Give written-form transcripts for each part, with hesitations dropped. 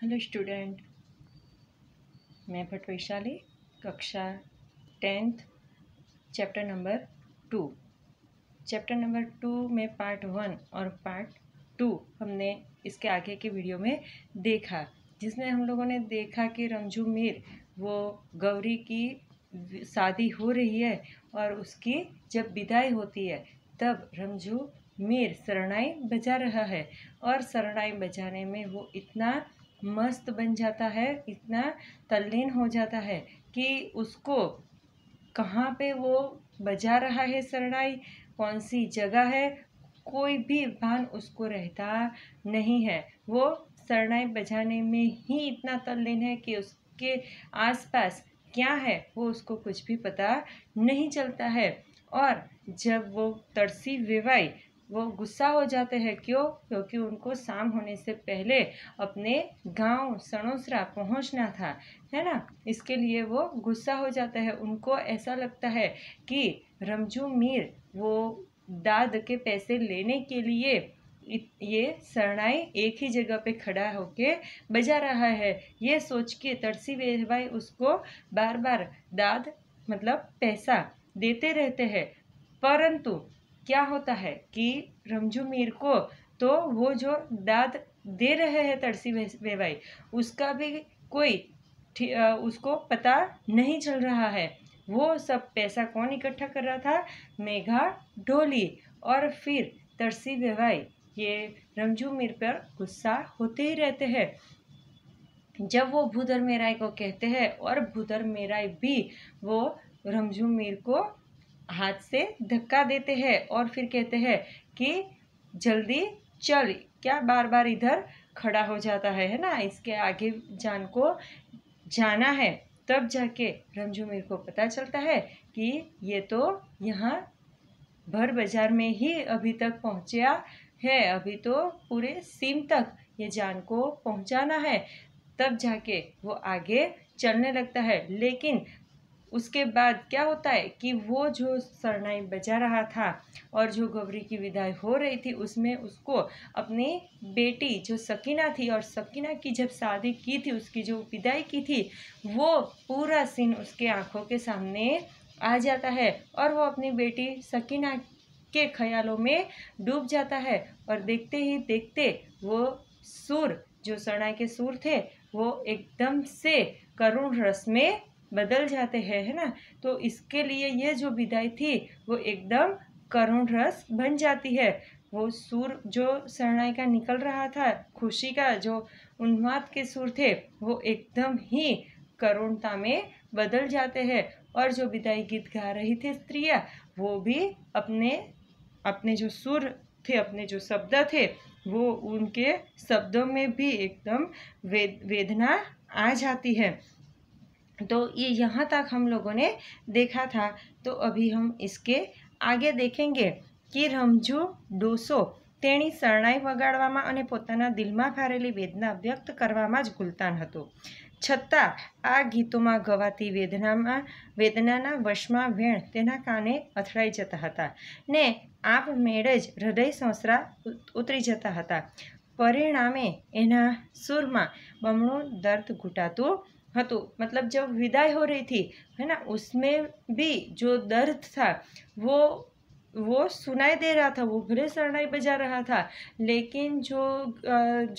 Hello student, मैं भट्ट वैशाली, कक्षा 10th, chapter number 2। Chapter number 2 में पार्ट 1 और पार्ट 2 हमने इसके आगे के वीडियो में देखा, जिसमें हम लोगों ने देखा कि रंजू मीर वो गौरी की शादी हो रही है और उसकी जब विदाई होती है तब रंजू मीर शरणाई बजा रहा है और शरणाई बजाने में वो इतना मस्त बन जाता है, इतना तल्लीन हो जाता है कि उसको कहाँ पे वो बजा रहा है शरणाई, कौन सी जगह है, कोई भी भान उसको रहता नहीं है। वो शरणाई बजाने में ही इतना तल्लीन है कि उसके आसपास क्या है वो उसको कुछ भी पता नहीं चलता है। और जब वो तरसी वेवाई वो गुस्सा हो जाते हैं, क्योंकि उनको शाम होने से पहले अपने गांव सणोसरा पहुंचना था, है ना। इसके लिए वो गुस्सा हो जाता है। उनको ऐसा लगता है कि रंजू मीर वो दाद के पैसे लेने के लिए ये शरणाई एक ही जगह पे खड़ा होके बजा रहा है। ये सोच के तरसी वेवाई उसको बार बार दाद मतलब पैसा देते रहते हैं, परंतु क्या होता है कि रंजू मीर को तो वो जो दाद दे रहे हैं तरसी वेवाई उसका भी कोई उसको पता नहीं चल रहा है। वो सब पैसा कौन इकट्ठा कर रहा था? मेघा ढोली। और फिर तरसी वेवाई ये रंजू मीर पर गुस्सा होते ही रहते हैं। जब वो भूदर मेराई को कहते हैं और भूदर मेराई भी वो रंजू मीर को हाथ से धक्का देते हैं और फिर कहते हैं कि जल्दी चल, क्या बार बार इधर खड़ा हो जाता है ना, इसके आगे जान को जाना है। तब जाके रंजू मीर को पता चलता है कि ये तो यहाँ भर बाजार में ही अभी तक पहुँचा है, अभी तो पूरे सीम तक ये जान को पहुँचाना है। तब जाके वो आगे चलने लगता है। लेकिन उसके बाद क्या होता है कि वो जो शरणाई बजा रहा था और जो गौरी की विदाई हो रही थी उसमें उसको अपनी बेटी जो सकीना थी और सकीना की जब शादी की थी, उसकी जो विदाई की थी, वो पूरा सीन उसके आंखों के सामने आ जाता है और वो अपनी बेटी सकीना के ख्यालों में डूब जाता है। और देखते ही देखते वो सुर जो शरणाई के सुर थे वो एकदम से करुण रस में बदल जाते हैं, है ना। तो इसके लिए ये जो विदाई थी वो एकदम करुण रस बन जाती है। वो सुर जो शरणाई का निकल रहा था, खुशी का जो उन्माद के सुर थे, वो एकदम ही करुणता में बदल जाते हैं। और जो विदाई गीत गा रही थी स्त्रियां, वो भी अपने अपने जो सुर थे, अपने जो शब्द थे, वो उनके शब्दों में भी एकदम वेदना आ जाती है। तो ये यहाँ तक हम लोगों ने देखा था। तो अभी हम इसके आगे देखेंगे कि रंजू डोસો તેણી શરણાઈ વગાડવામાં અને પોતાના દિલમાં ભરેલી વેદના વ્યક્ત કરવામાં જ ગુલતાન હતો. છતાં આ ગીતોમાં ગવાતી વેદનાના વશમાં વેણ તેના કાને અથડાઈ જતા હતા ને આપમેળે જ હૃદય સંસરા ઉતરી જતા હતા. પરિણામે એના સુરમાં બમણું દર્દ ઘૂંટાતું हतो। मतलब जब विदाई हो रही थी, है ना, उसमें भी जो दर्द था वो सुनाई दे रहा था। वो भले शरणाई बजा रहा था, लेकिन जो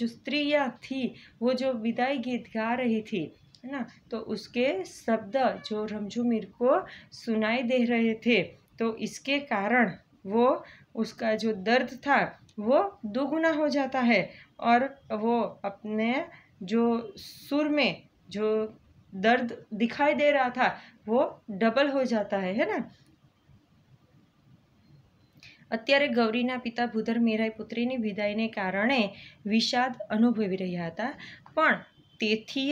स्त्रियाँ थी वो जो विदाई गीत गा रही थी, है ना, तो उसके शब्द जो रंजू मीर को सुनाई दे रहे थे, तो इसके कारण वो उसका जो दर्द था वो दोगुना हो जाता है और वो अपने जो सुर में जो दर्द दिखाई दे रहा था वो डबल हो जाता है ना। અત્યારે ગૌરીના પિતા ભૂધર મેરાઈ પુત્રીની વિદાયને કારણે વિષાદ અનુભવી રહ્યા હતા, પણ તેથી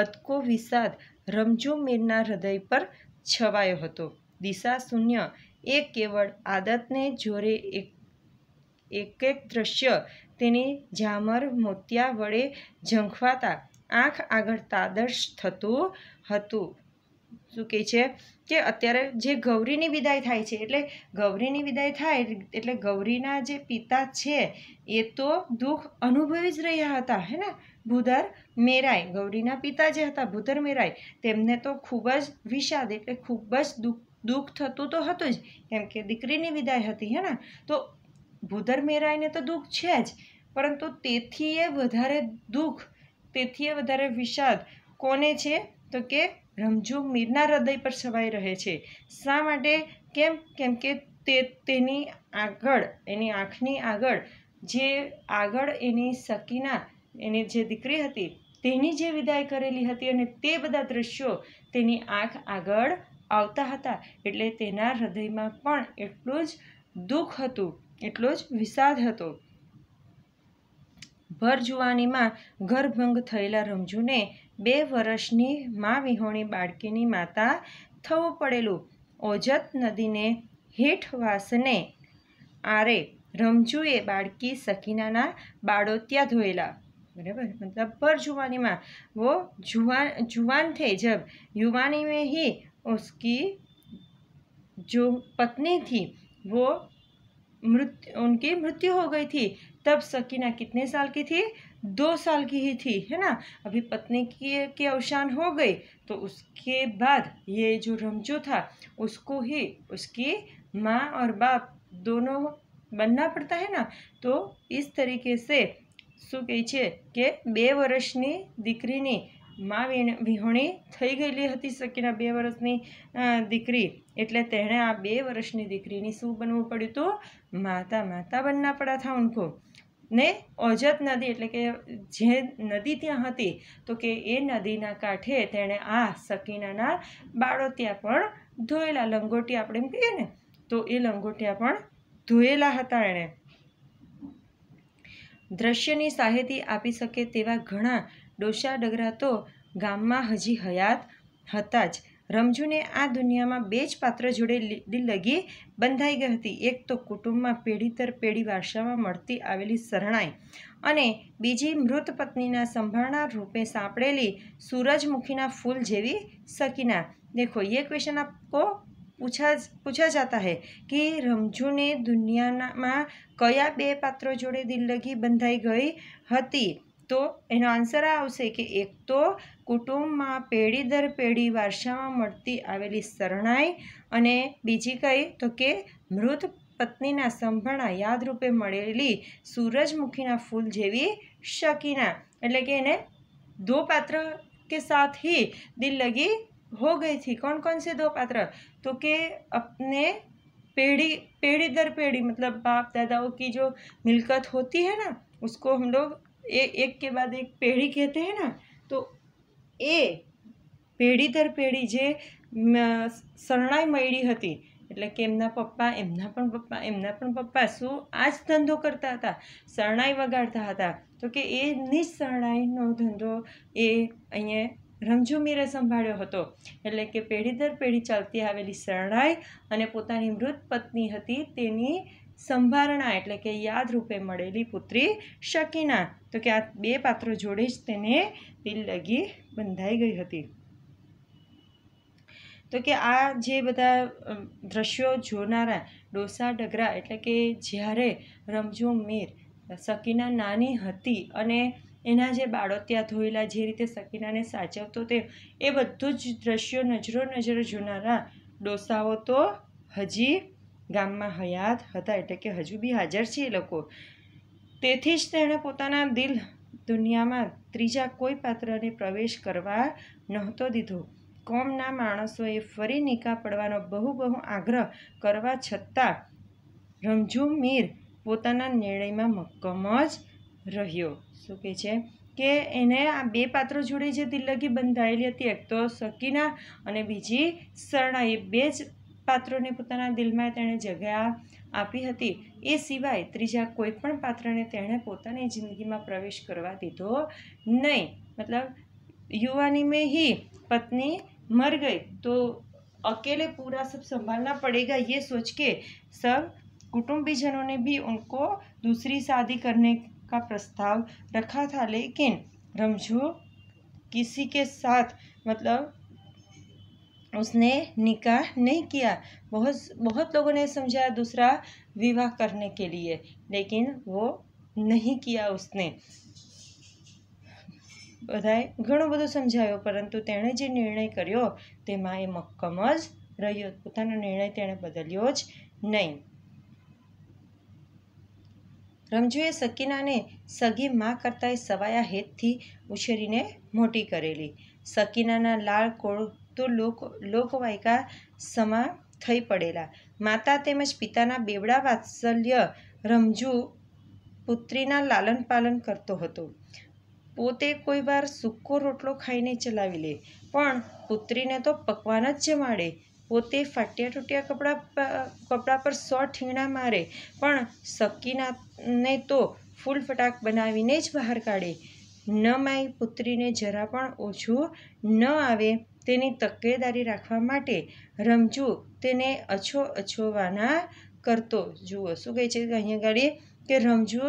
અદકો વિષાદ રંજુ મીરના હૃદય પર છવાયો હતો. દિશા શૂન્ય એ કેવળ આદતને જોરે એક દ્રશ્ય તેની ઝામર મોતિયા વડે ઝંખવાતા આંખ આગળ તાદર્શ થતું હતું. શું કહે છે કે અત્યારે જે ગૌરીની વિદાય થાય છે, એટલે ગૌરીની વિદાય થાય એટલે ગૌરીના જે પિતા છે એ તો દુઃખ અનુભવી જ રહ્યા હતા, હે ને. ભૂધર મેરાય, ગૌરીના પિતા જે હતા ભૂધર મેરાય, તેમને તો ખૂબ જ વિષાદ એટલે ખૂબ જ દુઃખ થતું તો હતું જ, કેમ કે દીકરીની વિદાય હતી, હે ને. તો ભૂધર મેરાયને તો દુઃખ છે જ, પરંતુ તેથી એ વધારે દુઃખ, તેથી એ વધારે વિષાદ કોને છે તો કે રમઝુ મીરના હૃદય પર છવાઈ રહે છે. શા માટે? કેમ કે તેની આગળ, એની આંખની આગળ એની સકીના, એની જે દીકરી હતી તેની જે વિદાય કરેલી હતી અને તે બધા દ્રશ્યો તેની આંખ આગળ આવતા હતા, એટલે તેના હૃદયમાં પણ એટલું જ દુઃખ હતું, એટલો જ વિષાદ હતો. ભર જુવાનીમાં ઘરભંગ થયેલા રમઝુને 2 વર્ષની મા વિહોણી બાળકીની માતા થવું પડેલું. ઓજત નદીને હેઠવાસને આરે રમઝુએ બાળકી સકીનાના બાળોતિયા ધોયેલા. बराबर, मतलब भर जुवानी में वो जुवान थे, जब युवानी में ही उसकी जो पत्नी थी वो उनकी मृत्यु हो गई थी. तब सकीना कितने साल की थी? 2 साल की ही थी, है ना. अभी पत्नी की अवसान हो गई तो उसके बाद ये जो रमजू था उसको ही उसकी माँ और बाप दोनों बनना पड़ता है ना. तो इस तरीके से શું કહે છે કે 2 વર્ષની દીકરીની મા વિહોણી થઈ ગયેલી હતી સકીના, 2 વર્ષની દીકરી, એટલે તેણે આ 2 વર્ષની દીકરીની શું બનવું પડ્યું હતું? માતા બનના પડા થા ઉनको. ને ઓજત નદી એટલે કે જે નદી ત્યાં હતી તો કે એ નદીના કાંઠે તેણે આ સકીનાના બાળોતિયા પણ ધોયેલા. લંગોટિયા આપણે એમ કહીએ ને, તો એ લંગોટિયા પણ ધોયેલા હતા એણે. દ્રશ્યની સાહેતી આપી શકે તેવા ઘણા ડોશા ડગરા તો ગામમાં હજી હયાત હતા જ. રમઝુને આ દુનિયામાં 2 જ પાત્ર જોડે દિલ્લગી બંધાઈ ગઈ હતી. એક તો કુટુંબમાં પેઢી દર પેઢી વારસામાં મળતી આવેલી શરણાઈ, અને બીજી મૃત પત્નીના સંભાળનાર રૂપે સાંપડેલી સૂરજમુખીના ફૂલ જેવી સકીના. देखो ये क्वेश्चन आपको पूछा जाता है कि रमझू ने दुनियाમાં કયા 2 પાત્રો જોડે દિલ્લગી બંધાઈ ગઈ હતી? તો એનો આન્સર આવશે કે એક તો કુટુંબમાં પેઢી દર પેઢી વારસામાં મળતી આવેલી શરણાઈ, અને બીજી કઈ તો કે મૃત પત્નીના સંભાળના યાદરૂપે મળેલી સૂરજમુખીના ફૂલ જેવી શકીના. એટલે કે એને 2 પાત્ર के साथ ही दिल लगी हो गई थी. कौन कौन से 2 पात्र? तो कि अपने पेढ़ी दर पेढ़ी, मतलब बाप दादाओं की जो मिल्कत होती है ना, उसको हम लोग एक के बाद एक पेढ़ी कहते हैं ना. तो એ પેઢી દર પેઢી જે શરણાઈ મળી હતી, એટલે કે એમના પણ પપ્પા શું આ જ ધંધો કરતા હતા, શરણાઈ વગાડતા હતા. તો કે એની જ શરણાઈનો ધંધો એ અહીંયા રમઝુ મીરે સંભાળ્યો હતો. એટલે કે પેઢી દર પેઢી ચાલતી આવેલી શરણાઈ અને પોતાની મૃત પત્ની હતી તેની સંભારણા એટલે કે યાદ રૂપે મળેલી પુત્રી શકીના. તો કે આ 2 પાત્રો જોડે જ તેને દિલ્લગી બંધાઈ ગઈ હતી. તો કે આ જે બધા દ્રશ્યો જોનારા ડોસા ડગરા, એટલે કે જ્યારે રમઝુ મીર સકીના નાની હતી અને એના જે બાળોતિયા ધોયેલા, જે રીતે સકીનાને સાચવતો તે, એ બધું જ દ્રશ્યો નજરો જોનારા ડોસાઓ તો હજી ગામમાં હયાત હતા, એટલે કે હજુ બી હાજર છે એ લોકો. તેથી જ તેણે પોતાના દિલ દુનિયામાં ત્રીજા કોઈ પાત્રને પ્રવેશ કરવા નહોતો દીધો. કોમના માણસોએ ફરી નિકાહ પડવાનો બહુ આગ્રહ કરવા છતાં રમઝુ મીર પોતાના નિર્ણયમાં મક્કમ જ રહ્યો. શું કહે છે કે એને આ 2 પાત્રો જોડે જે દિલ્લગી બંધાયેલી હતી, એક તો સકીના અને બીજી શરણાઈ, એ 2 જ પાત્રોને પોતાના દિલમાં તેણે જગ્યા આપી હતી. એ સિવાય ત્રીજા કોઈ પણ પાત્રને તેણે પોતાની જિંદગીમાં પ્રવેશ કરવા દીધો નહીં. મતલબ युवानी में ही पत्नी मर गई तो अकेले पूरा सब संभालना पड़ेगा, ये सोच के सब कुटुंबीजनों ने भी उनको दूसरी शादी करने का प्रस्ताव रखा था. लेकिन रमझू किसी के साथ मतलब उसने निकाह नहीं किया। बहुत बहुत लोगों ने समझाया दूसरा विवाह करने के लिए, लेकिन वो नहीं किया। उसने બધાએ ઘણું બધું સમજાવ્યો, પરંતુ તેણે જે નિર્ણય કર્યો તેમાં એ મક્કમ જ રહ્યો. પોતાનો નિર્ણય તેણે બદલ્યો જ નહીં. રમજુએ સકીનાને સગી મા કરતાંય સવાયા હેતથી ઉછેરીને મોટી કરેલી. સકીનાના લાળ કોળ તો લોકવાયકા સમા થઈ પડેલા. માતા તેમજ પિતાના બેવડા વાત્સલ્ય રમજુ પુત્રીના લાલન પાલન કરતો હતો. પોતે કોઈ વાર સૂકો રોટલો ખાઈને ચલાવી લે, પણ પુત્રીને તો પકવાન જ જમાડે. પોતે ફાટ્યા તૂટ્યા કપડાં પર 100 ઠીંગણા મારે, પણ સકીનાને તો ફૂલ ફટાક બનાવીને જ બહાર કાઢે. ન માઈ પુત્રીને જરા પણ ઓછું ન આવે તેની તકેદારી રાખવા માટે રમજુ તેને અછોવાના કરતો. જુઓ શું કહે છે અહીંયા ગાડી, કે રમજુ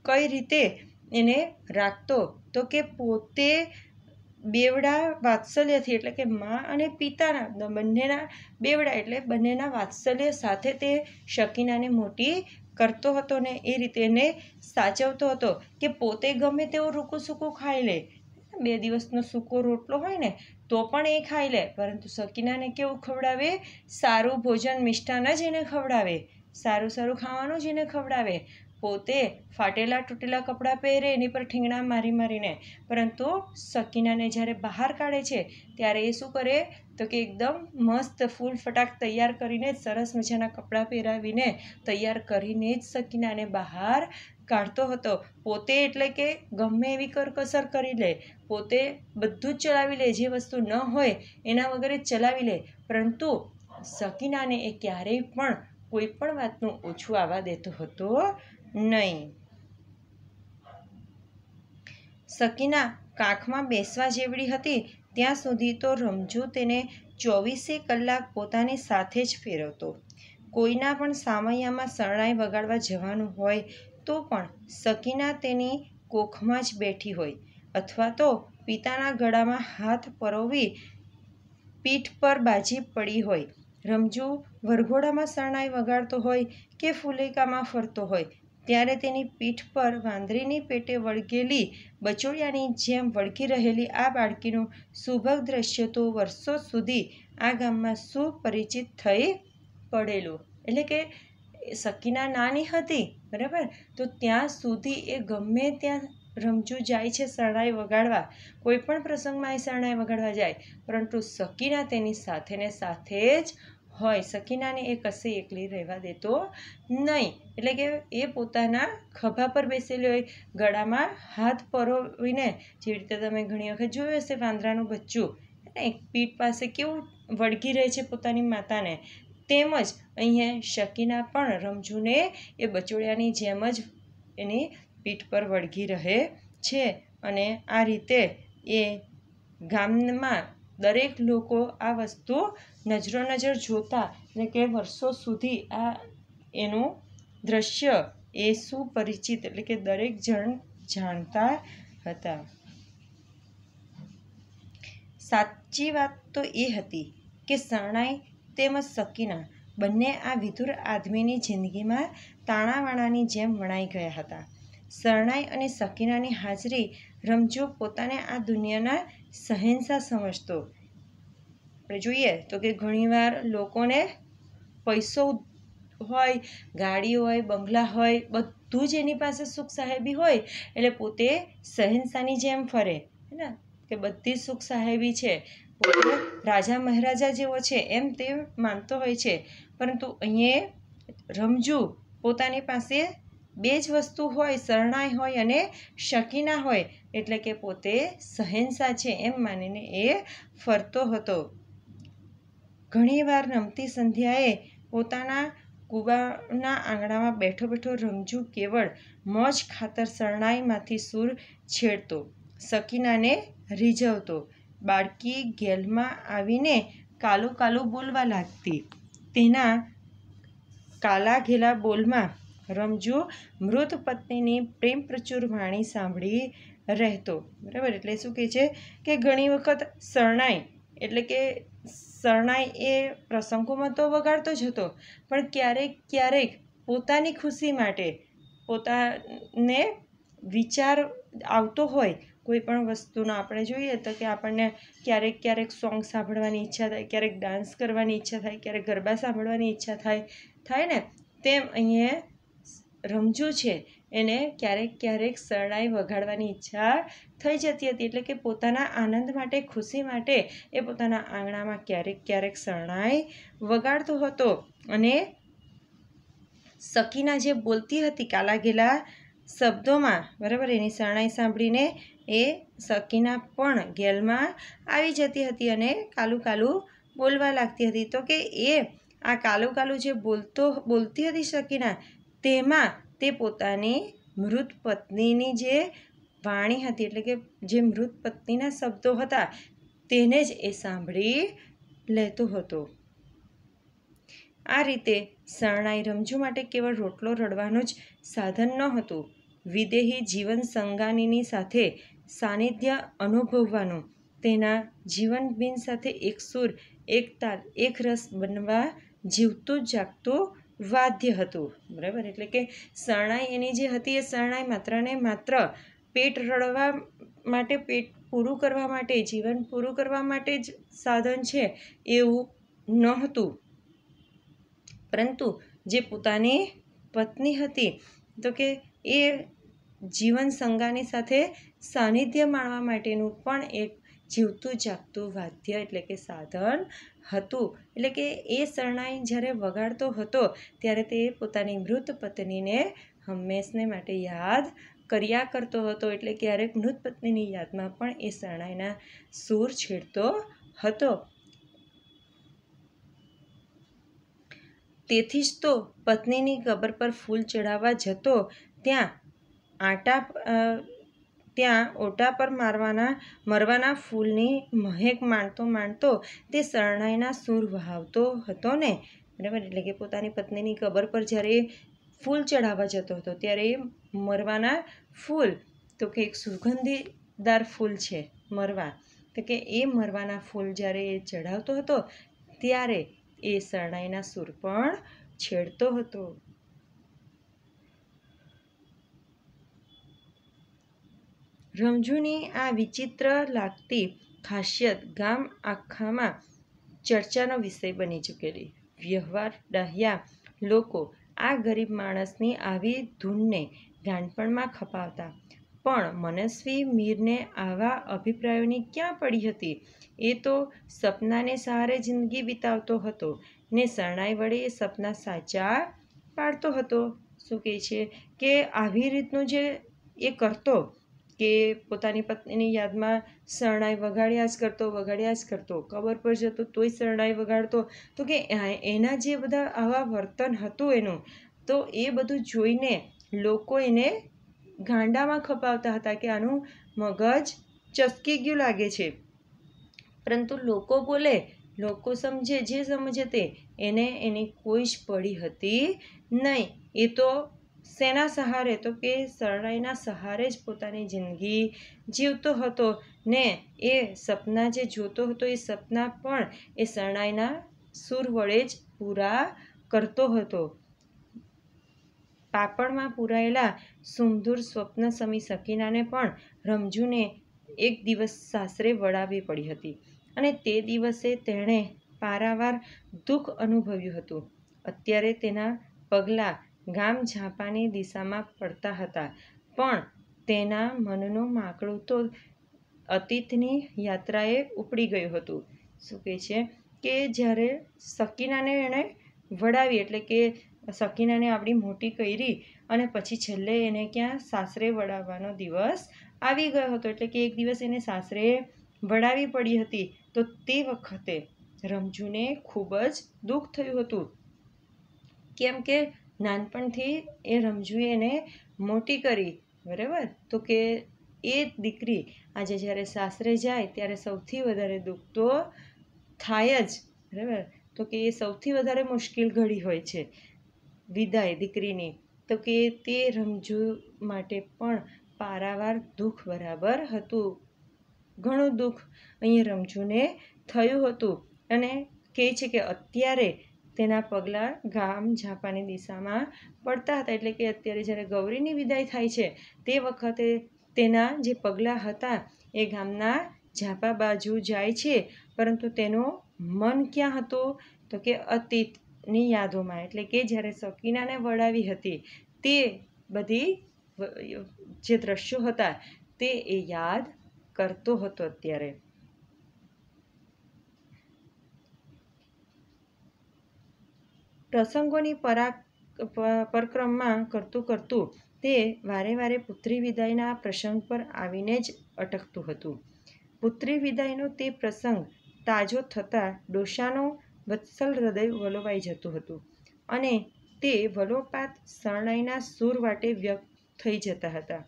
કઈ રીતે એને રાખતો, તો કે પોતે બેવડા વાત્સલ્યથી, એટલે કે મા અને પિતાના બંનેના બેવડા એટલે બંનેના વાત્સલ્ય સાથે તે શકીનાને મોટી કરતો હતો ને એ રીતે એને સાચવતો હતો કે પોતે ગમે તેવું રૂકું સૂકું ખાઈ લે. 2 દિવસનો સૂકો રોટલો હોય ને તો પણ એ ખાઈ લે, પરંતુ સકીનાને કેવું ખવડાવે? સારું ભોજન, મિષ્ટાન જ એને ખવડાવે, સારું સારું ખાવાનું જ એને ખવડાવે. પોતે ફાટેલા તૂટેલા કપડાં પહેરે, એની પર ઠીંગણા મારીને, પરંતુ સકીનાને જ્યારે બહાર કાઢે છે ત્યારે એ શું કરે, તો કે એકદમ મસ્ત ફૂલ ફટાક તૈયાર કરીને, સરસ મજાના કપડાં પહેરાવીને તૈયાર કરીને જ સકીનાને બહાર કાઢતો હતો. પોતે એટલે કે ગમે એવી કરકસર કરી લે, પોતે બધું જ ચલાવી લે, જે વસ્તુ ન હોય એના વગર જ ચલાવી લે, પરંતુ સકીનાને એ ક્યારેય પણ કોઈ પણ વાતનું ઓછું આવવા દેતો હતો નહીં. સકીના કાખમાં બેસવા જેવડી હતી ત્યાં સુધી તો રમજુ તેને 24 કલાક પોતાની સાથે જ ફેરવતો. કોઈના પણ સામૈયામાં શરણાઈ વગાડવા જવાનું હોય તો પણ સકીના તેની કોખમાં જ બેઠી હોય, અથવા તો પિતાના ગળામાં હાથ પરોવી પીઠ પર બાજી પડી હોય. રમજુ વરઘોડામાં શરણાઈ વગાડતો હોય કે ફુલેકામાં ફરતો હોય ત્યારે તેની પીઠ પર વાંદરીની પેટે વળગેલી બચોડિયાની જેમ વળગી રહેલી આ બાળકીનું સુભગ દ્રશ્ય તો વર્ષો સુધી આ ગામમાં સુપરિચિત થઈ પડેલું. એટલે કે સકીના નાની હતી, બરાબર, તો ત્યાં સુધી એ ગમે ત્યાં રમજુ જાય છે શરણાઈ વગાડવા, કોઈ પણ પ્રસંગમાં એ શરણાઈ વગાડવા જાય, પરંતુ સકીના તેની સાથે ને સાથે જ હોય. સકીનાને એ કશે એકલી રહેવા દેતો નહીં. એટલે કે એ પોતાના ખભા પર બેસેલી હોય, ગળામાં હાથ પરોવીને, જેવી રીતે તમે ઘણી વખત જોયું હશે વાંદરાનું બચ્ચું એક પીઠ પાસે કેવું વળગી રહે છે પોતાની માતાને, તેમજ અહીંયા શકીના પણ રમજુને એ બચોડિયાની જેમ જ એની પીઠ પર વળગી રહે છે. અને આ રીતે એ ગામમાં દરેક લોકો આ વસ્તુ નજરો જોતા, એટલે કે વર્ષો સુધી આ એનું દ્રશ્ય એ સુપરિચિત, એટલે કે દરેક જણ જાણતા હતા. સાચી વાત તો એ હતી કે શરણાઈ તેમજ સકીના બંને આ વિધુર આદમીની જિંદગીમાં તાણાવાણાની જેમ વણાઈ ગયા હતા. શરણાઈ અને સકીનાની હાજરી રમજુ પોતાને આ દુનિયાના શહેનશાહ સમજતો. આપણે જોઈએ તો કે ઘણીવાર લોકોને પૈસો હોય, ગાડી હોય, બંગલા હોય, બધું જ એની પાસે સુખ સાહેબી હોય, એટલે પોતે શહેનશાહની જેમ ફરે, હે ને, કે બધી સુખ સાહેબી છે, પોતે રાજા મહારાજા જેવો છે એમ તે માનતો હોય છે. પરંતુ અહીંયા રમજુ પોતાની પાસે 2 જ વસ્તુ હોય, શરણાઈ હોય અને શકીના હોય, એટલે કે પોતે શહેનશાહ છે એમ માનીને એ ફરતો હતો. ઘણીવાર રમતી સંધ્યાએ પોતાના કુબાના આંગણામાં બેઠો રમજુ કેવળ મોજ ખાતર શરણાઈમાંથી સૂર છેડતો, સકીનાને રીઝવતો. બાળકી ગેલમાં આવીને કાલું બોલવા લાગતી. તેના કાલા ઘેલા બોલમાં રમજુ મૃત પત્નીની પ્રેમ પ્રચુર વાણી સાંભળી રહેતો. બરાબર, એટલે શું કહે છે કે ઘણી વખત શરણાઈ એટલે કે શરણાઈ એ પ્રસંગોમાં તો વગાડતો જ હતો, પણ ક્યારેક ક્યારેક પોતાની ખુશી માટે પોતાને વિચાર આવતો હોય કોઈ પણ વસ્તુનો, આપણે જોઈએ તો કે આપણને ક્યારેક ક્યારેક સોંગ સાંભળવાની ઈચ્છા થાય, ક્યારેક ડાન્સ કરવાની ઈચ્છા થાય, ક્યારેક ગરબા સાંભળવાની ઈચ્છા થાય ને, તેમ અહીંયા રમજુ છે એને ક્યારેક ક્યારેક શરણાઈ વગાડવાની ઈચ્છા થઈ જતી હતી. એટલે કે પોતાના આનંદ માટે, ખુશી માટે એ પોતાના આંગણામાં ક્યારેક ક્યારેક શરણાઈ વગાડતો હતો. અને સકીના જે બોલતી હતી કાલા ઘેલા શબ્દોમાં, બરાબર, એની શરણાઈ સાંભળીને એ સકીના પણ ગેલમાં આવી જતી હતી અને કાલું કાલું બોલવા લાગતી હતી. તો કે એ આ કાલું કાલું જે બોલતી હતી સકીના, તેમાં તે પોતાની મૃત પત્નીની જે વાણી હતી, એટલે કે જે મૃત પત્નીના શબ્દો હતા, તેને જ એ સાંભળી લેતો હતો. આ રીતે શરણાઈ રમજુ માટે કેવળ રોટલો રડવાનું જ સાધન ન હતું. વિદેહી જીવન સંગાનીની સાથે સાનિધ્ય અનુભવવાનું, તેના જીવનબિન સાથે એક સૂર, એક તાલ, એક રસ બનવા જીવતું જાગતું વાદ્ય હતું. બરાબર, એટલે કે શરણાઈ એની જે હતી એ શરણાઈ માત્ર ને માત્ર પેટ રડવા માટે, પેટ પૂરું કરવા માટે, જીવન પૂરું કરવા માટે જ સાધન છે એવું નહોતું. પરંતુ જે પોતાની પત્ની હતી, તો કે એ જીવન સંગાની સાથે સાનિધ્ય માણવા માટેનું પણ એક જીવતું જાગતું વાદ્ય, એટલે કે સાધન હતું. એટલે કે એ શરણાઈ જ્યારે વગાડતો હતો ત્યારે તે પોતાની મૃત પત્નીને હંમેશને માટે યાદ કર્યા કરતો હતો. એટલે ક્યારેક મૃત પત્નીની યાદમાં પણ એ શરણાઈના સૂર છેડતો હતો. તેથી જ તો પત્નીની કબર પર ફૂલ ચડાવવા જતો ત્યાં ઓટા પર મરવાના ફૂલની મહેક માણતો તે શરણાઈના સૂર વહાવતો હતો ને, બરાબર. એટલે કે પોતાની પત્નીની કબર પર જ્યારે ફૂલ ચડાવવા જતો હતો ત્યારે મરવાના ફૂલ, તો કે એક સુગંધીદાર ફૂલ છે મરવા, તો કે એ મરવાના ફૂલ જ્યારે એ ચડાવતો હતો ત્યારે એ શરણાઈના સૂર પણ છેડતો હતો. રમજુની આ વિચિત્ર લાગતી ખાસિયત ગામ આખામાં ચર્ચાનો વિષય બની ચૂકેલી. વ્યવહાર ડાહ્યા લોકો આ ગરીબ માણસની આવી ધૂનને ગાનપણમાં ખપાવતા, પણ મનસ્વી મીરને આવા અભિપ્રાયોની ક્યાં પડી હતી? એ તો સપનાને સહારે જિંદગી વિતાવતો હતો ને શરણાઈ વડે એ સપના સાચા પાડતો હતો. શું કહે છે કે આવી રીતનું જે એ કરતો, કે પોતાની પત્નીની યાદમાં શરણાઈ વગાડ્યા જ કરતો, કબર પર જતો તોય શરણાઈ વગાડતો. તો કે એના જે બધા આવા વર્તન હતું એનું, તો એ બધું જોઈને લોકો એને ગાંડામાં ખપાવતા હતા કે આનું મગજ ચસકી ગયું લાગે છે. પરંતુ લોકો બોલે, લોકો સમજે, જે સમજે તે, એને એની કોઈ જ પડી હતી નહીં. એ તો શેના સહારે? તો કે શરણાઈના સહારે જ પોતાની જિંદગી જીવતો હતો ને એ સપના જે જોતો હતો એ સપના પણ એ શરણાઈના સૂર વડે જ પૂરા કરતો હતો. પાપણમાં પૂરાયેલા સુમધુર સ્વપ્ન સમી સકીનાને પણ રમજુને એક દિવસ સાસરે વળાવવી પડી હતી અને તે દિવસે તેણે પારાવાર દુઃખ અનુભવ્યું હતું. અત્યારે તેના પગલાં ગામ ઝાંપાની દિશામાં પડતા હતા, પણ તેના મનનું માંકડું તો અતીતની યાત્રાએ ઉપડી ગયું હતું. શું કહે છે કે જ્યારે સકીનાને એણે વળાવી, એટલે કે સકીનાને આવડી મોટી કરી અને પછી છેલ્લે એને ક્યાં સાસરે વળાવવાનો દિવસ આવી ગયો હતો. એટલે કે એક દિવસ એને સાસરે વળાવી પડી હતી. તો તે વખતે રમજુને ખૂબ જ દુઃખ થયું હતું. કેમ કે નાનપણથી એ રમજુએ એને મોટી કરી, બરાબર. તો કે એ દીકરી આજે જ્યારે સાસરે જાય ત્યારે સૌથી વધારે દુઃખ તો થાય જ, બરાબર. તો કે એ સૌથી વધારે મુશ્કેલ ઘડી હોય છે વિદાય દીકરીની. તો કે તે રમજુ માટે પણ પારાવાર દુઃખ બરાબર હતું. ઘણું દુઃખ અહીંયા રમજુને થયું હતું અને કહે છે કે અત્યારે તેના પગલાં ગામ ઝાપાની દિશામાં પડતા હતા, એટલે કે અત્યારે જ્યારે ગૌરીની વિદાય થાય છે તે વખતે તેના જે પગલાં હતા એ ગામના ઝાપા બાજુ જાય છે, પરંતુ તેનું મન ક્યાં હતું? તો કે અતીતની યાદોમાં, એટલે કે જ્યારે સકીનાને વળાવી હતી તે બધી જે દ્રશ્યો હતા તે એ યાદ કરતો હતો અત્યારે. પ્રસંગોની પરક્રમમાં કરતું તે વારે વારે પુત્રી વિદાયના પ્રસંગ પર આવીને જ અટકતું હતું. પુત્રી વિદાયનો તે પ્રસંગ તાજો થતાં ડોસાનું વત્સલ હૃદય વલોવાઈ જતું હતું અને તે વલોપાત શરણાઈના સૂર વાટે વ્યક્ત થઈ જતા હતા.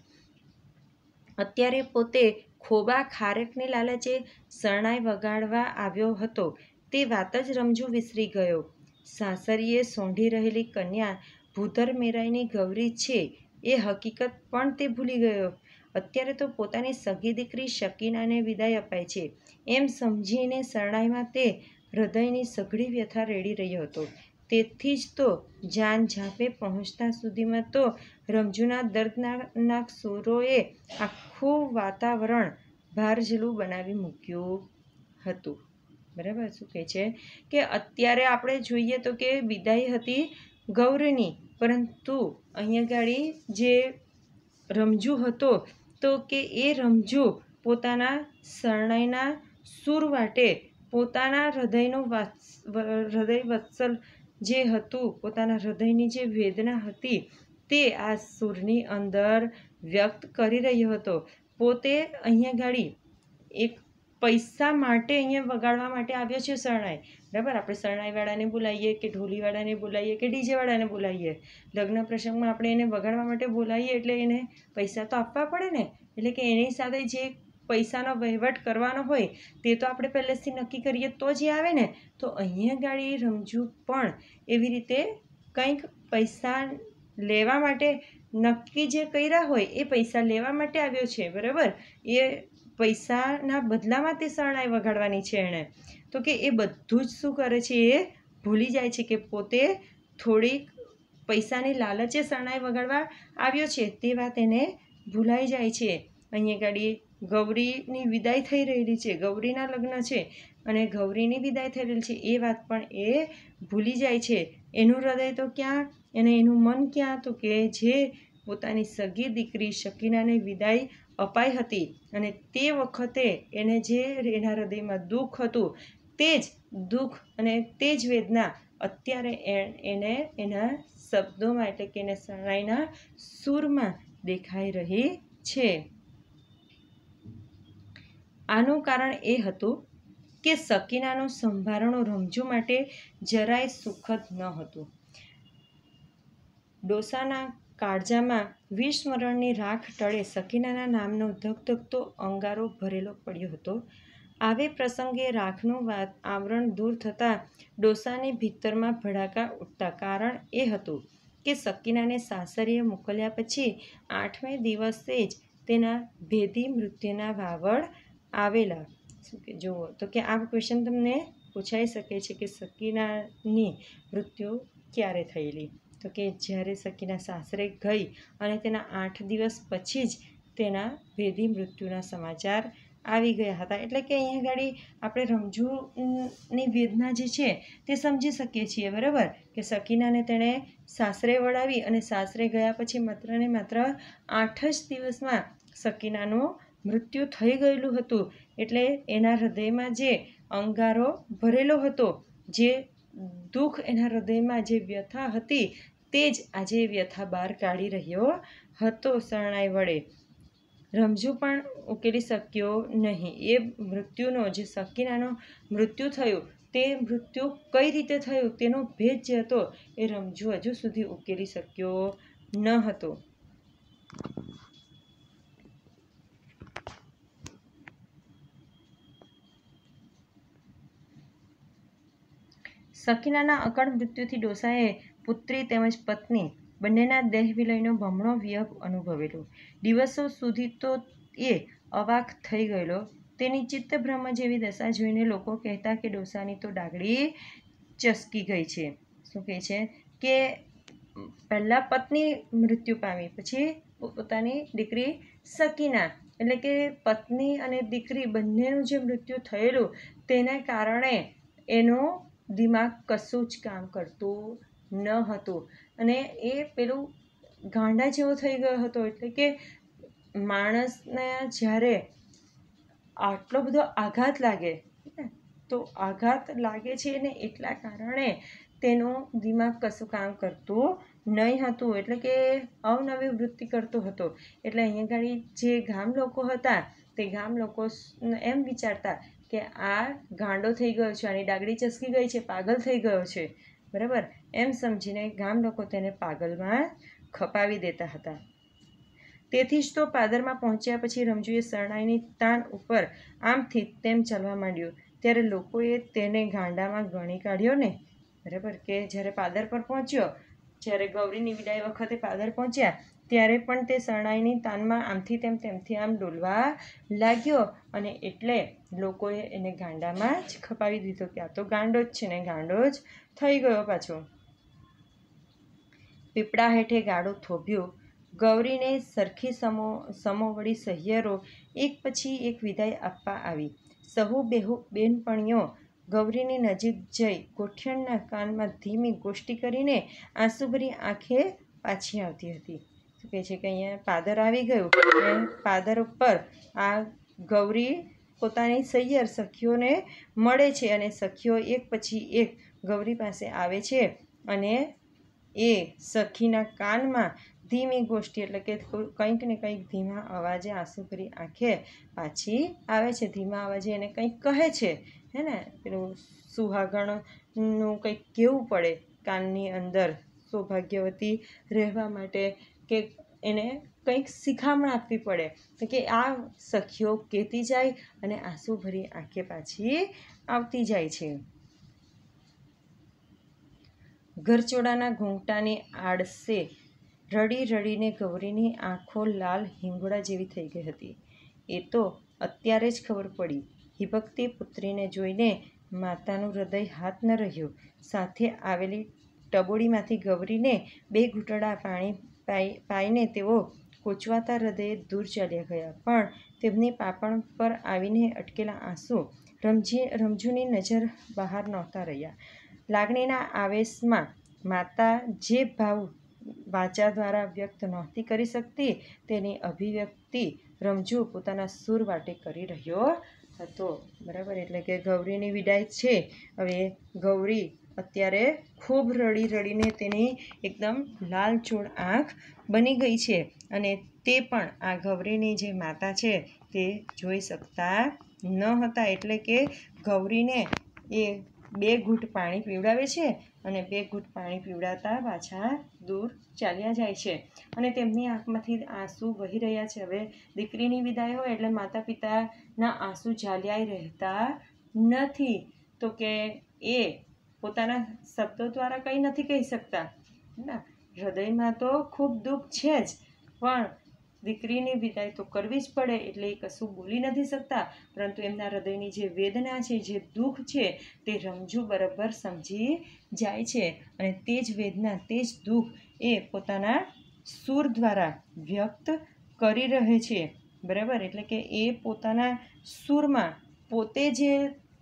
અત્યારે પોતે ખોબા ખારેકની લાલચે શરણાઈ વગાડવા આવ્યો હતો તે વાત જ રમજુ વિસરી ગયો. સાસરીએ સોંઢી રહેલી કન્યા ભૂધર મેરાઈની ગૌરી છે એ હકીકત પણ તે ભૂલી ગયો. અત્યારે તો પોતાની સગી દીકરી શકીનાને વિદાય અપાય છે એમ સમજીને શરણાઈમાં તે હૃદયની સઘળી વ્યથા રેડી રહ્યો હતો. તેથી જ તો જાન ઝાપે પહોંચતા સુધીમાં તો રમજુના દર્દનાક સૂરોએ આખું વાતાવરણ ભારજલું બનાવી મૂક્યું હતું. બરાબર. શું કહે છે કે અત્યારે આપણે જોઈએ તો કે વિદાય હતી ગૌરીની, પરંતુ અહીંયા ગાડી જે રમજુ હતો તો કે એ રમજુ પોતાના શરણાઈના સૂર વાટે પોતાના હૃદય વત્સલ જે હતું, પોતાના હૃદયની જે વેદના હતી તે આ સૂરની અંદર વ્યક્ત કરી રહ્યો હતો. પોતે અહીંયા ગાડી એક પૈસા માટે અહીંયા વગાડવા માટે આવ્યો છે શરણાઈ. બરાબર. આપણે શરણાઈવાળાને બોલાવીએ કે ઢોલીવાળાને બોલાવીએ કે ડીજેવાળાને બોલાવીએ, લગ્ન પ્રસંગમાં આપણે એને વગાડવા માટે બોલાવીએ એટલે એને પૈસા તો આપવા પડે ને. એટલે કે એની સાથે જે પૈસાનો વહીવટ કરવાનો હોય તે તો આપણે પહેલેથી નક્કી કરીએ તો જ આવે ને. તો અહીંયા ગાડી રમજુ પણ એવી રીતે કંઈક પૈસા લેવા માટે નક્કી જે કર્યા હોય એ પૈસા લેવા માટે આવ્યો છે. બરાબર. એ પૈસાના બદલામાં તે શરણાઈ વગાડવાની છે એણે. તો કે એ બધું જ શું કરે છે એ ભૂલી જાય છે કે પોતે થોડીક પૈસાની લાલચે શરણાઈ વગાડવા આવ્યો છે તે વાત એને ભૂલાઈ જાય છે. અહીંયા ગાડી ગૌરીની વિદાય થઈ રહેલી છે, ગૌરીના લગ્ન છે અને ગૌરીની વિદાય થઈ રહેલી છે એ વાત પણ એ ભૂલી જાય છે. એનું હૃદય તો ક્યાં અને એનું મન ક્યાં? તો કે જે પોતાની સગી દીકરી શકીનાને વિદાય અપાઈ હતી અને તે વખતે એને જે એના હૃદયમાં દુઃખ હતું તે જ દુઃખ અને તે જ વેદના અત્યારે એને એના શબ્દોમાં, એટલે કે એના શરણાઈના સૂરમાં દેખાઈ રહી છે. આનું કારણ એ હતું કે શકીનાનું સંભારણું રમજુ માટે જરાય સુખદ ન હતું. ડોસાના કાળજામાં વિસ્મરણની રાખ તળે શકીનાના નામનો ધગધગતો અંગારો ભરેલો પડ્યો હતો. આવે પ્રસંગે રાખનું આવરણ દૂર થતાં ડોસાની ભીતરમાં ભડાકા ઉઠતા. કારણ એ હતું કે શકીનાને સાસરીએ મોકલ્યા પછી 8મે દિવસે જ તેના ભેદી મૃત્યુના વાવડ આવેલા. શું કે જુઓ તો કે આ ક્વેશ્ચન તમને પૂછાઈ શકે છે કે શકીનાની મૃત્યુ ક્યારે થયેલી? તો કે જ્યારે શકીના સાસરે ગઈ અને તેના 8 દિવસ પછી જ તેના ભેદી મૃત્યુના સમાચાર આવી ગયા હતા. એટલે કે અહીંયા ગાડી આપણે રમજુની વેદના જે છે તે સમજી શકીએ છીએ. બરાબર. કે શકીનાને તેણે સાસરે વળાવી અને સાસરે ગયા પછી માત્ર ને માત્ર 8 જ દિવસમાં શકીનાનું મૃત્યુ થઈ ગયેલું હતું. એટલે એના હૃદયમાં જે અંગારો ભરેલો હતો, જે દુઃખ એના હૃદયમાં જે વ્યથા હતી તે જ આજે વ્યથા બહાર કાઢી રહ્યો હતો શરણાઈ વડે. રમજુ પણ ઉકેલી શક્યો નહીં એ મૃત્યુનો, જે શકીનાનો મૃત્યુ થયું તે મૃત્યુ કઈ રીતે થયું તેનો ભેદ જે હતો એ રમજુ હજુ સુધી ઉકેલી શક્યો ન હતો. શકીનાના અકાળ મૃત્યુથી ડોસાએ પુત્રી તેમજ પત્ની બંનેના દેહ વિલયનો બમણો વિયોગ અનુભવેલો. દિવસો સુધી તો એ અવાક થઈ ગયેલો. તેની ચિત્તભ્રમ જેવી દશા જોઈને લોકો કહેતા કે ડોસાની તો ડાગડી ચસકી ગઈ છે. શું કહે છે કે પહેલાં પત્ની મૃત્યુ પામી, પછી પોતાની દીકરી સકીના, એટલે કે પત્ની અને દીકરી બંનેનું જે મૃત્યુ થયેલું તેના કારણે એનું દિમાગ કશું જ કામ કરતું ન હતું અને એ પેલું ગાંડા જેવો થઈ ગયો હતો. એટલે કે માણસને જ્યારે આટલો બધો આઘાત લાગે તો આઘાત લાગે છે ને એટલા કારણે તેનું દિમાગ કશું કામ કરતું નહીં હતું, એટલે કે અવનવી વૃત્તિ કરતો હતો. એટલે અહીંયા ગાડી જે ગામ લોકો હતા તે ગામ લોકો એમ વિચારતા કે આ ગાંડો થઈ ગયો છે, આની ડાગડી ચસકી ગઈ છે, પાગલ થઈ ગયો છે, બરાબર, એમ સમજીને ગામ લોકો તેને પાગલમાં ખપાવી દેતા હતા. તેથી જ તો પાદરમાં પહોંચ્યા પછી રમજુએ શરણાઈની તાન ઉપર આમથી તેમ ચાલવા માંડ્યું. ત્યારે લોકોએ તેને ગાંડામાં ગણી કાઢ્યો ને, બરાબર, કે જ્યારે પાદર પર પહોંચ્યો, જ્યારે ગૌરીની વિદાય વખતે પાદર પહોંચ્યા ત્યારે પણ તે શરણાઈની તાનમાં આમથી તેમ તેમથી આમ ડોલવા લાગ્યો અને એટલે લોકોએ એને ગાંડામાં જ ખપાવી દીધો કે આ તો ગાંડો જ છે ને ગાંડો જ થઈ ગયો પાછો. પીપળા હેઠે ગાડું થોભ્યું. ગૌરીને સરખી સમોવડી સહિયરો એક પછી એક વિદાય આપવા આવી. સહુ બેનપણીઓ ગૌરીની નજીક જઈ ગોઠિયણના કાનમાં ધીમી ગોષ્ઠી કરીને આંસુભરી આંખે પાછી આવતી હતી. શું કહે છે કે અહીંયા પાદર આવી ગયું અને પાદર ઉપર આ ગૌરી પોતાની સહિયર સખીઓને મળે છે અને સખીઓ એક પછી એક ગૌરી પાસે આવે છે અને એ સખીના કાનમાં ધીમી ગોષ્ઠી, એટલે કે કંઈક ને કંઈક ધીમા અવાજે આંસુભરી આંખે પાછી આવે છે. ધીમા અવાજે એને કંઈક કહે છે, હે ને, પેલું સુહાગણનું કંઈક કહેવું પડે કાનની અંદર સૌભાગ્યવતી રહેવા માટે, કે એને કંઈક શિખામણ આપવી પડે. તો કે આ સખીઓ કહેતી જાય અને આંસુભરી આંખે પાછી આવતી જાય છે. ઘરચોળાના ઘૂંઘટાની આડશે રડી રડીને ગૌરીની આંખો લાલ હિંગોળા જેવી થઈ ગઈ હતી. એ તો અત્યારે જ ખબર પડી. હિબકતી પુત્રીને જોઈને માતાનું હૃદય હાથ ન રહ્યું. સાથે આવેલી ટબોળીમાંથી ગૌરીને 2 ઘૂંટડા પાણી પાઈને તેઓ કોચવાતા હૃદયે દૂર ચાલ્યા ગયા. પણ તેમની પાંપણ પર આવીને અટકેલા આંસુ રમજુની નજર બહાર નહોતા રહ્યા. લાગણીના આવેશમાં માતા જે ભાવ વાચા દ્વારા વ્યક્ત નહોતી કરી શકતી તેની અભિવ્યક્તિ રમજુ પોતાના સૂર વાટે કરી રહ્યો હતો, બરાબર. એટલે કે ગૌરીની વિદાય છે. હવે ગૌરી અત્યારે ખૂબ રડી રડીને તેની એકદમ લાલચોળ આંખ બની ગઈ છે અને તે પણ આ ગૌરીની જે માતા છે તે જોઈ શકતા ન હતા. એટલે કે ગૌરીને એ 2 ઘૂંટ પાણી પીવડાવે છે અને 2 ઘૂંટ પાણી પીવડાવતા પાછા દૂર ચાલ્યા જાય છે અને તેમની આંખમાંથી આંસુ વહી રહ્યા છે. હવે દીકરીની વિદાય હોય એટલે માતા પિતાના આંસુ ઝાલ્યાય રહેતા નથી. તો કે એ પોતાના શબ્દો દ્વારા કંઈ નથી કહી શકતા, ના, હૃદયમાં તો ખૂબ દુઃખ છે જ, પણ દીકરીની વિદાય તો કરવી જ પડે એટલે એ કશું બોલી નથી શકતા. પરંતુ એમના હૃદયની જે વેદના છે, જે દુઃખ છે, તે રમજુ બરાબર સમજી જાય છે અને તે જ વેદના, તે જ દુઃખ એ પોતાના સૂર દ્વારા વ્યક્ત કરી રહે છે, બરાબર. એટલે કે એ પોતાના સૂરમાં પોતે જે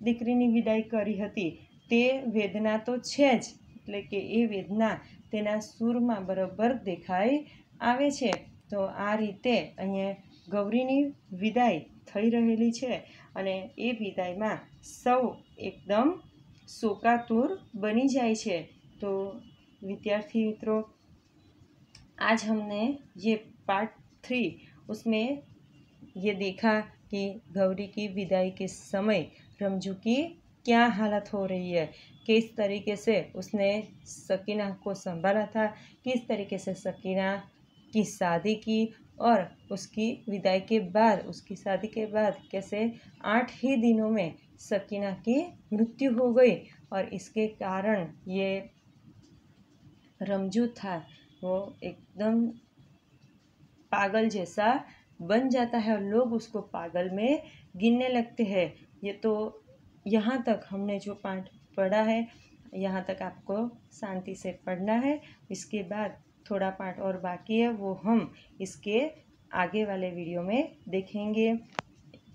દીકરીની વિદાય કરી હતી તે વેદના તો છે જ, એટલે કે એ વેદના તેના સૂરમાં બરાબર દેખાઈ આવે છે. તો આ રીતે અહીંયા ગૌરીની વિદાય થઈ રહેલી છે અને એ વિદાયમાં સૌ એકદમ શોકાતુર બની જાય છે. તો विद्यार्थी मित्रों, आज हमने ये पार्ट 3 उसमें ये देखा कि गौरी की विदाई के समय रमजू की क्या हालत हो रही है, किस तरीके से उसने सकीना को संभाला था, किस तरीके से सकीना की शादी की और उसकी विदाई के बाद, उसकी शादी के बाद कैसे 8 ही दिनों में सकीना की मृत्यु हो गई और इसके कारण ये रमजू था वो एकदम पागल जैसा बन जाता है और लोग उसको पागल में गिनने लगते हैं। ये तो यहाँ तक हमने जो पाठ पढ़ा है, यहाँ तक आपको शांति से पढ़ना है। इसके बाद थोड़ा पाठ और बाकी है, वो हम इसके आगे वाले वीडियो में देखेंगे।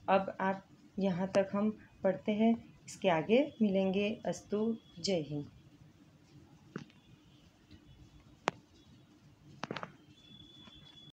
अब आप यहाँ तक हम पढ़ते हैं, इसके आगे मिलेंगे। अस्तु, जय हिंद।